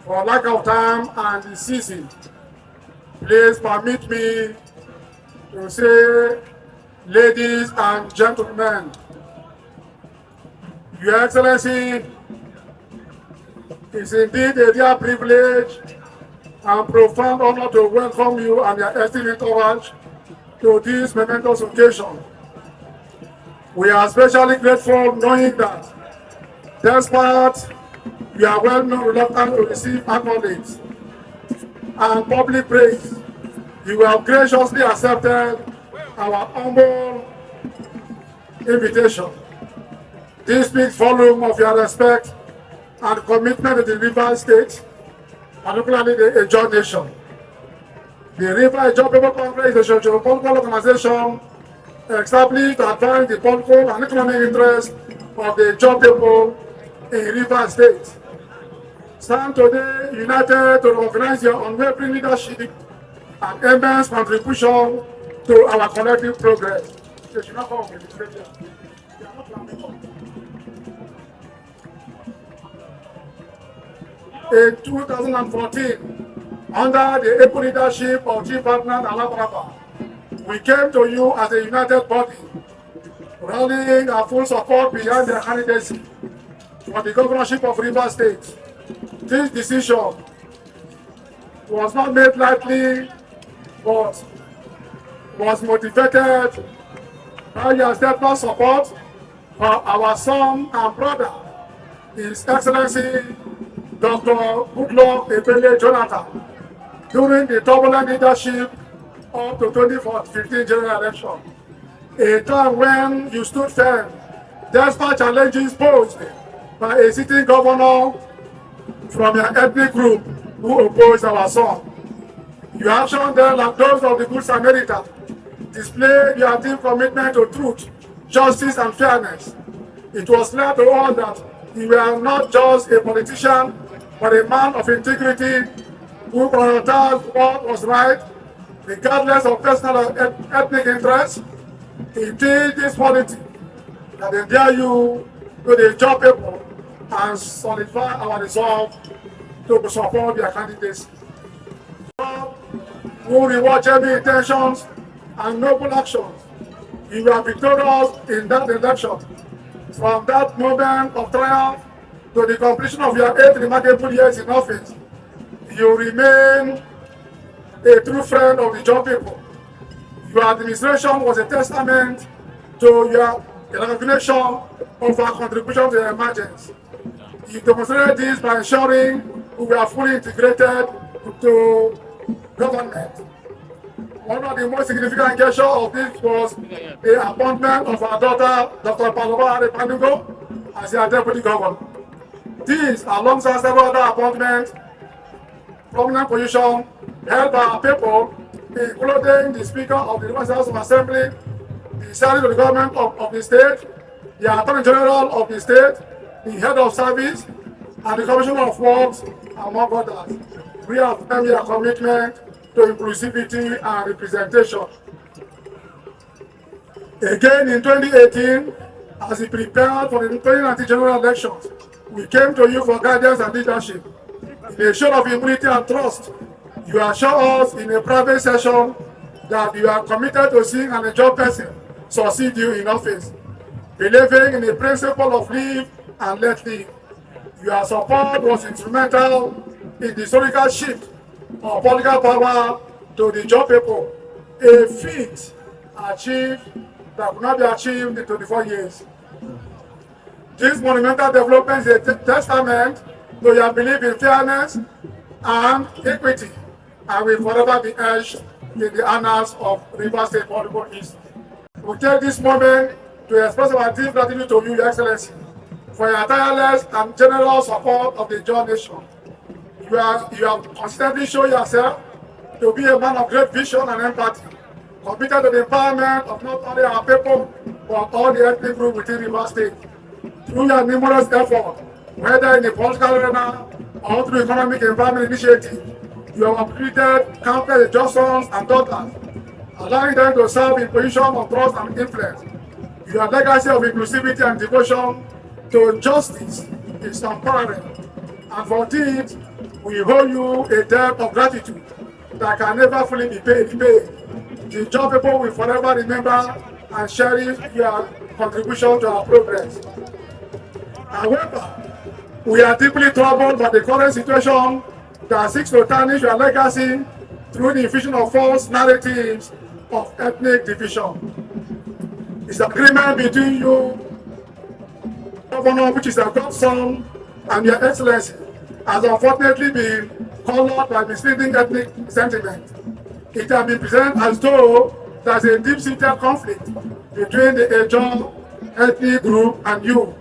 For lack of time and the season, please permit me to say, ladies and gentlemen, Your Excellency, it's indeed a real privilege and profound honor to welcome you and your esteemed entourage to this momentous occasion. We are especially grateful knowing that, despite you are well known reluctant to receive accolades and public praise, you have graciously accepted our humble invitation. This speaks volume of your respect and commitment to the River State, particularly the Ijaw Nation. The River Ijaw People Congress is a socio-political organization established to advance the political and economic interests of the Ijaw people in River State. Stand today united to recognize your unwavering leadership and immense contribution to our collective progress. In 2014, under the able leadership of Chief Ferdinand Alabraba, we came to you as a united body, rallying our full support behind their candidacy for the governorship of River State. This decision was not made lightly, but was motivated by your steadfast support for our son and brother, His Excellency Dr. Goodluck Ebele Jonathan, during the turbulent leadership of the 2015 general election, a time when you stood firm despite challenges posed by a sitting governor from your ethnic group who opposed our son. You have shown them, like those of the Good Samaritan, displayed your deep commitment to truth, justice, and fairness. It was clear to all that you were not just a politician, but a man of integrity who prioritized what was right, regardless of personal or ethnic interests. Indeed, this quality that endear you to the Ijaw people and solidify our resolve to support their candidates. Who reward genuine intentions and noble actions. You were victorious in that election. From that moment of triumph to the completion of your 8 remarkable years in office, you remain a true friend of the Ijaw people. Your administration was a testament to your recognition of our contribution to the emergence. You demonstrated this by ensuring we were fully integrated into government. One of the most significant gestures of this was the appointment of our daughter, Dr. Paloma Adepanugo, as your deputy governor. This, alongside several other appointments, prominent positions held by our people, including the Speaker of the Universal House of Assembly, the Secretary of the Government of the State, the Attorney General of the State, the Head of Service, and the Commissioner of Works, among others. We have affirmed your commitment to inclusivity and representation. Again, in 2018, as we prepared for the 2019 general elections, we came to you for guidance and leadership. In a show of humility and trust, you assure us in a private session that you are committed to seeing an Ijaw person succeed you in office, believing in the principle of live and let live. Your support was instrumental in the historical shift of political power to the Ijaw people, a feat achieved that could not be achieved in 24 years. This monumental development is a testament to your belief in fairness and equity, and will forever be etched in the annals of River State political history. We take this moment to express our deep gratitude to you, Your Excellency, for your tireless and generous support of the Ijaw Nation. You have consistently shown yourself to be a man of great vision and empathy, committed to the empowerment of not only our people, but all the ethnic groups within River State. Through your numerous efforts, whether in the political arena or through economic environment initiative, you have uplifted countless Ijaw sons and daughters, allowing them to serve in positions of trust and influence. Your legacy of inclusivity and devotion to justice is unparalleled, and for this, We owe you a debt of gratitude that can never fully be paid. The Ijaw people will forever remember and cherish your contribution to our progress. However, we are deeply troubled by the current situation that seeks to tarnish your legacy through the infusion of false narratives of ethnic division. It's an agreement between you, Governor, which is a godson, and Your Excellency, has unfortunately been colored by misleading ethnic sentiment. It has been presented as though there's a deep-seated conflict between the Ijaw ethnic group and you,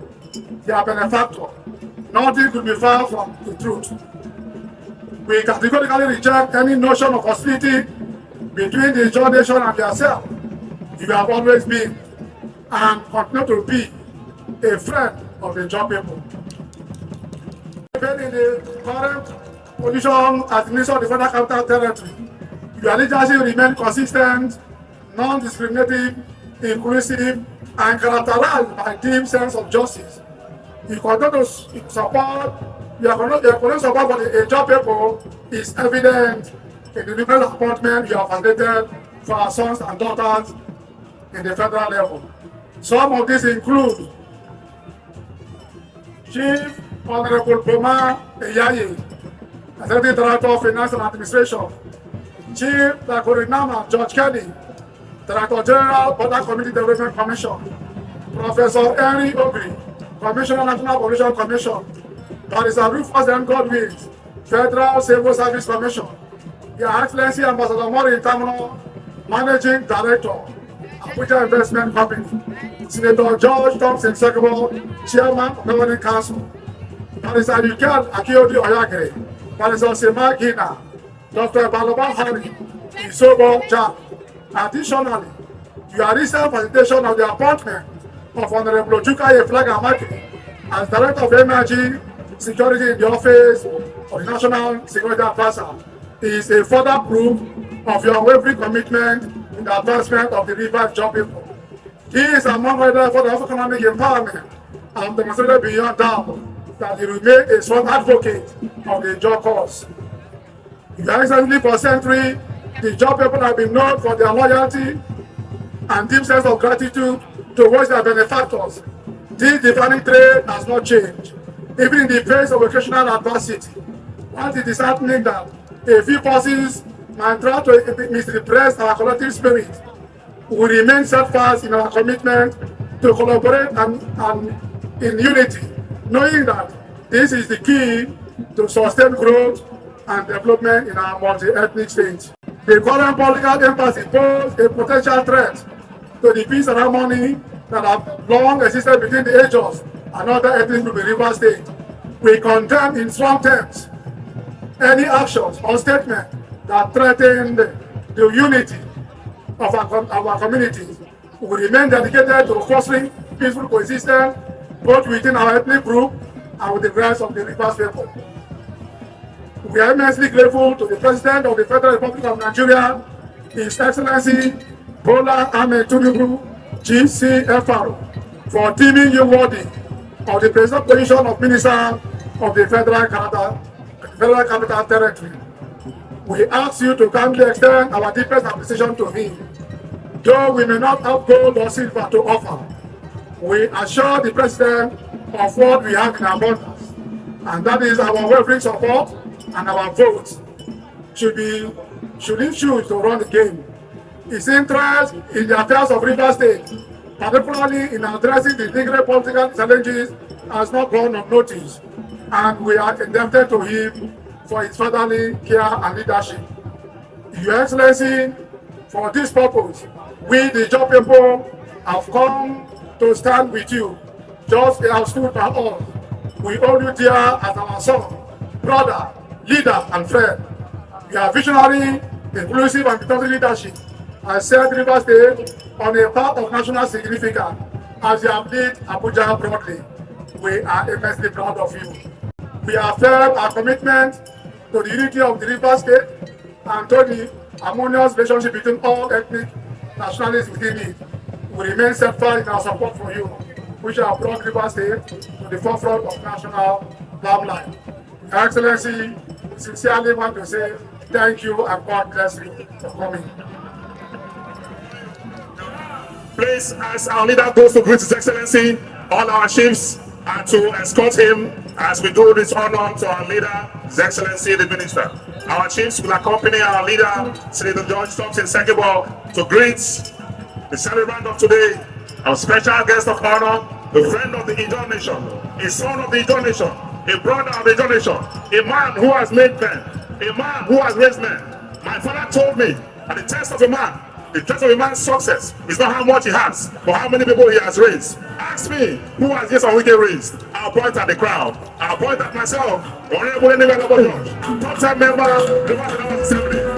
their benefactor. Nothing could be far from the truth. We categorically reject any notion of hostility between the Ijaw nation and yourself. You have always been and continue to be a friend of the Ijaw people. Even in the current position as the Minister of the Federal Capital Territory, your leadership remains consistent, non-discriminative, inclusive, and characterized by a deep sense of justice. You continue to support, your support for the Ijaw people is evident in the numerous appointments you have mandated for our sons and daughters in the federal level. Some of these include Chief Honorable Boma Eyaye, Executive Director of Finance and Administration, Chief Dakorinama George Kelly, Director General, Border Community Development Commission, Professor Henry Ogri, Commissioner, National Population Commission, Barrister Rufus M. Godwin, Federal Civil Service Commission, Your Excellency Ambassador Mori Tamino, Managing Director, Abuja Investment Company, Senator George Thompson Sekebo, Chairman of Governing Council, Barrister Yukel Akiodi Oyagere, Barrister Sema Gina, Dr. Baloba Hari, Isobo Jack. Additionally, your recent facilitation of the appointment of Honorable Ojukaye Flag-Amaki as Director of Energy Security in the Office of the National Security Advisor is a further proof of your unwavering commitment in the advancement of the revived Ijaw people. This, among other efforts of economic empowerment, and demonstrated beyond doubt that he remained a strong advocate of the Ijaw cause. Very recently, for centuries, the Ijaw people have been known for their loyalty and deep sense of gratitude towards their benefactors. This defining trait has not changed, even in the face of occasional adversity. While it is happening that a few forces might try to misrepresent our collective spirit, we remain steadfast in our commitment to collaborate and in unity, knowing that this is the key to sustain growth and development in our multi-ethnic state. The current political impasse poses a potential threat to the peace and harmony that have long existed between the Ijaws and other ethnic groups in Rivers State. We condemn in strong terms any actions or statement that threaten the unity of our communities. We remain dedicated to fostering peaceful coexistence both within our ethnic group and with the rest of the Rivers people. We are immensely grateful to the President of the Federal Republic of Nigeria, His Excellency Bola Ahmed Tinubu, GCFR, for deeming you worthy of the present position of Minister of the Federal Capital Territory. We ask you to kindly extend our deepest appreciation to him. Though we may not have gold or silver to offer, we assure the President of what we have in abundance, and that is our unwavering support and our votes should he choose to run the game. His interest in the affairs of Rivers State, particularly in addressing the legal political challenges, has not gone unnoticed, and we are indebted to him for his fatherly care and leadership. Your Excellency, for this purpose, we the Ijaw people have come to stand with you, just as stood by all. We hold you dear as our son, brother, leader, and friend. You are visionary, inclusive, and victorious leadership has set Rivers State on a path of national significance as you have led Abuja broadly. We are immensely proud of you. We affirm our commitment to the unity of the Rivers State and to the harmonious relationship between all ethnic nationalities within it. We remain steadfast in our support for you, which have brought Rivers State to the forefront of national limelight. Excellency, we sincerely want to say thank you and God bless you for coming. Please, as our leader goes to greet His Excellency, all our chiefs are to escort him as we do this honor to our leader, His Excellency the Minister. Our chiefs will accompany our leader, Senator George Thompson Sekebo, to greet the celebrant of today, our special guest of honor, the friend of the Ijaw nation, a son of the Ijaw nation, a brother of the Ijaw nation, a man who has made men, a man who has raised men. My father told me that the test of a man's success is not how much he has, but how many people he has raised. Ask me, who has Nyesom raised? I'll point at the crowd. I'll point at myself, Honorable Top 10 member of the Assembly.